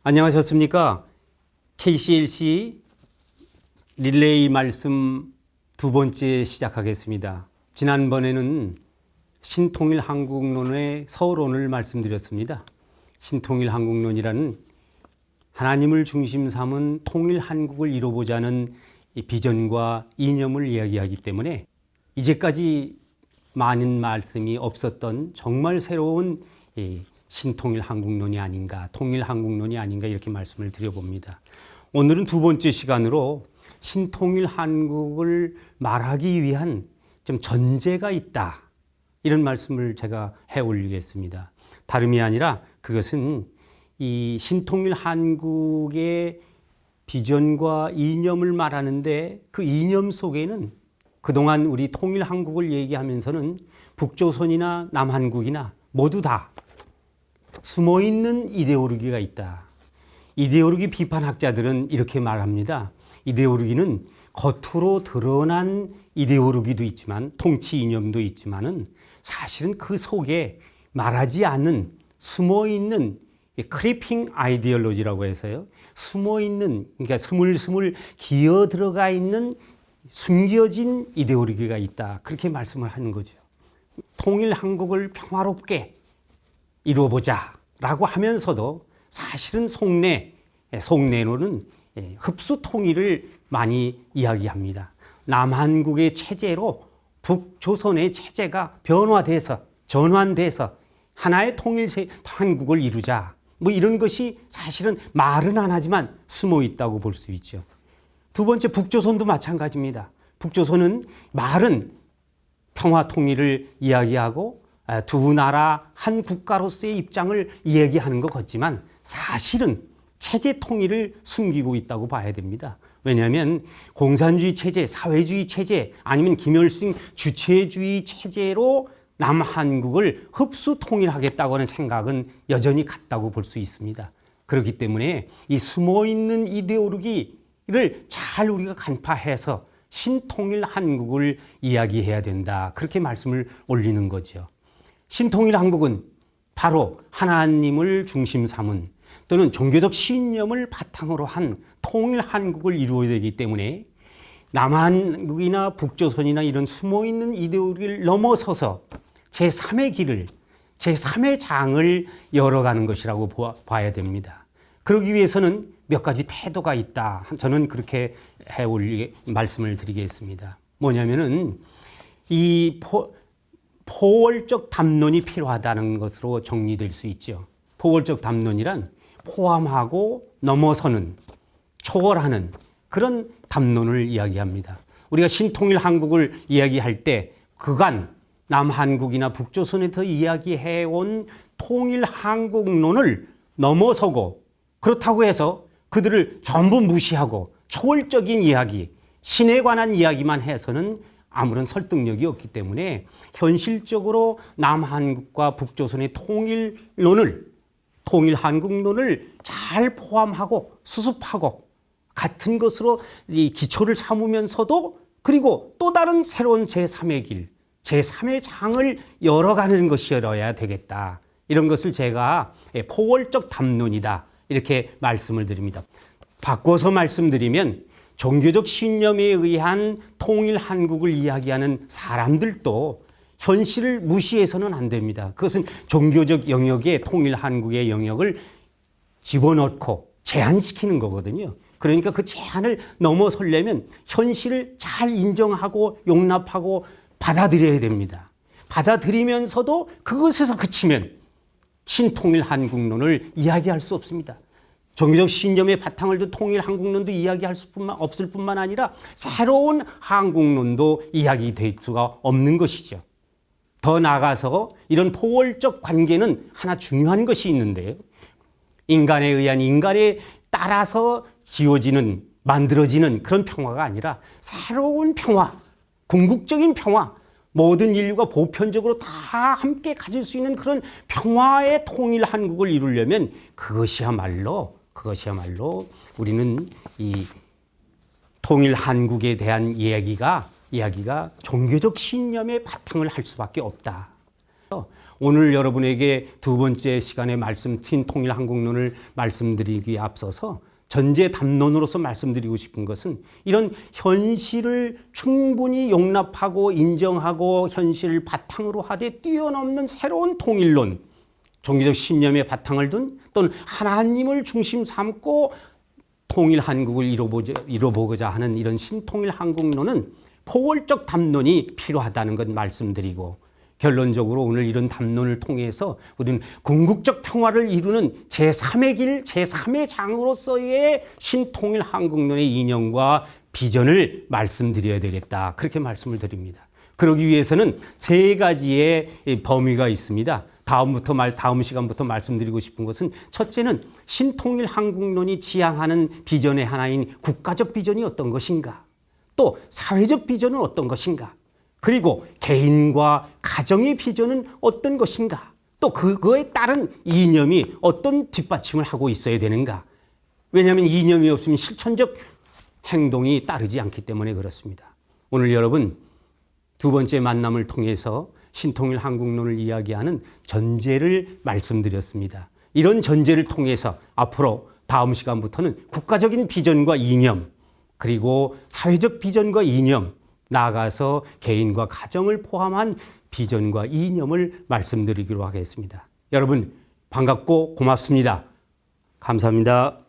안녕하셨습니까? KCLC 릴레이 말씀 두 번째 시작하겠습니다. 지난번에는 신통일한국론의 서론을 말씀드렸습니다. 신통일한국론이라는 하나님을 중심 삼은 통일한국을 이루고자는 비전과 이념을 이야기하기 때문에 이제까지 많은 말씀이 없었던 정말 새로운 신통일한국론이 아닌가, 통일한국론이 아닌가 이렇게 말씀을 드려봅니다. 오늘은 두 번째 시간으로 신통일한국을 말하기 위한 좀 전제가 있다, 이런 말씀을 제가 해 올리겠습니다. 다름이 아니라 그것은 이 신통일한국의 비전과 이념을 말하는데 그 이념 속에는 그동안 우리 통일한국을 얘기하면서는 북조선이나 남한국이나 모두 다 숨어있는 이데올로기가 있다. 이데올로기 비판학자들은 이렇게 말합니다. 이데올로기는 겉으로 드러난 이데올로기도 있지만, 통치 이념도 있지만은 사실은 그 속에 말하지 않는 숨어있는 크리핑 아이디올로지라고 해서요, 숨어있는, 그러니까 스물스물 기어 들어가 있는 숨겨진 이데올로기가 있다, 그렇게 말씀을 하는 거죠. 통일한국을 평화롭게 이루어보자 라고 하면서도 사실은 속내로는 흡수 통일을 많이 이야기합니다. 남한국의 체제로 북조선의 체제가 전환돼서 하나의 한국을 이루자, 뭐 이런 것이 사실은 말은 안 하지만 숨어 있다고 볼 수 있죠. 두 번째, 북조선도 마찬가지입니다. 북조선은 말은 평화 통일을 이야기하고 두 나라 한 국가로서의 입장을 이야기하는 것 같지만 사실은 체제 통일을 숨기고 있다고 봐야 됩니다. 왜냐하면 공산주의 체제, 사회주의 체제, 아니면 김일성 주체주의 체제로 남한국을 흡수 통일하겠다고 하는 생각은 여전히 같다고 볼 수 있습니다. 그렇기 때문에 이 숨어있는 이데올로기를 잘 우리가 간파해서 신통일 한국을 이야기해야 된다, 그렇게 말씀을 올리는 거죠. 신통일 한국은 바로 하나님을 중심 삼은 또는 종교적 신념을 바탕으로 한 통일 한국을 이루어야 되기 때문에 남한국이나 북조선이나 이런 숨어있는 이데올로기를 넘어서서 제3의 길을, 제3의 장을 열어가는 것이라고 봐야 됩니다. 그러기 위해서는 몇 가지 태도가 있다, 저는 그렇게 말씀을 드리겠습니다. 뭐냐면은 이 포월적 담론이 필요하다는 것으로 정리될 수 있죠. 포월적 담론이란 포함하고 넘어서는, 초월하는 그런 담론을 이야기합니다. 우리가 신통일 한국을 이야기할 때 그간 남한국이나 북조선에서 이야기해온 통일 한국론을 넘어서고, 그렇다고 해서 그들을 전부 무시하고 초월적인 이야기, 신에 관한 이야기만 해서는 아무런 설득력이 없기 때문에 현실적으로 남한국과 북조선의 통일 한국론을 잘 포함하고 수습하고 같은 것으로 이 기초를 삼으면서도, 그리고 또 다른 새로운 제3의 길, 제3의 장을 열어가는 것이어야 되겠다, 이런 것을 제가 포월적 담론이다, 이렇게 말씀을 드립니다. 바꿔서 말씀드리면 종교적 신념에 의한 통일 한국을 이야기하는 사람들도 현실을 무시해서는 안 됩니다. 그것은 종교적 영역에 통일 한국의 영역을 집어넣고 제한시키는 거거든요. 그러니까 그 제한을 넘어서려면 현실을 잘 인정하고 용납하고 받아들여야 됩니다. 받아들이면서도 그것에서 그치면 신통일 한국론을 이야기할 수 없습니다. 종교적 신념의 바탕을 둔 통일 한국론도 이야기할 없을 뿐만 아니라 새로운 한국론도 이야기될 수가 없는 것이죠. 더 나아가서 이런 포월적 관계는 하나 중요한 것이 있는데요, 인간에 의한, 인간에 따라서 지어지는, 만들어지는 그런 평화가 아니라 새로운 평화, 궁극적인 평화, 모든 인류가 보편적으로 다 함께 가질 수 있는 그런 평화의 통일 한국을 이루려면 그것이야말로 우리는 이 통일 한국에 대한 이야기가 종교적 신념의 바탕을 할 수밖에 없다. 통해서 오늘 여러분에게 두 번째 시간에 신통일한국론을 말씀드리기에 앞서서 전제 담론으로서 말씀드리고 싶은 것은 이런 현실을 충분히 용납하고 인정하고 현실을 바탕으로 하되 뛰어넘는 새로운 통일론, 종교적 신념의 바탕을 둔 또는 하나님을 중심 삼고 통일 한국을 이뤄보고자 하는 이런 신통일 한국론은 포괄적 담론이 필요하다는 것 말씀드리고, 결론적으로 오늘 이런 담론을 통해서 우리는 궁극적 평화를 이루는 제3의 길, 제3의 장으로서의 신통일 한국론의 이념과 비전을 말씀드려야 되겠다, 그렇게 말씀을 드립니다. 그러기 위해서는 세 가지의 범위가 있습니다. 다음 시간부터 말씀드리고 싶은 것은, 첫째는 신통일 한국론이 지향하는 비전의 하나인 국가적 비전이 어떤 것인가, 또 사회적 비전은 어떤 것인가, 그리고 개인과 가정의 비전은 어떤 것인가, 또 그거에 따른 이념이 어떤 뒷받침을 하고 있어야 되는가. 왜냐하면 이념이 없으면 실천적 행동이 따르지 않기 때문에 그렇습니다. 오늘 여러분 두 번째 만남을 통해서 신통일 한국론을 이야기하는 전제를 말씀드렸습니다. 이런 전제를 통해서 앞으로 다음 시간부터는 국가적인 비전과 이념, 그리고 사회적 비전과 이념, 나아가서 개인과 가정을 포함한 비전과 이념을 말씀드리기로 하겠습니다. 여러분 반갑고 고맙습니다. 감사합니다.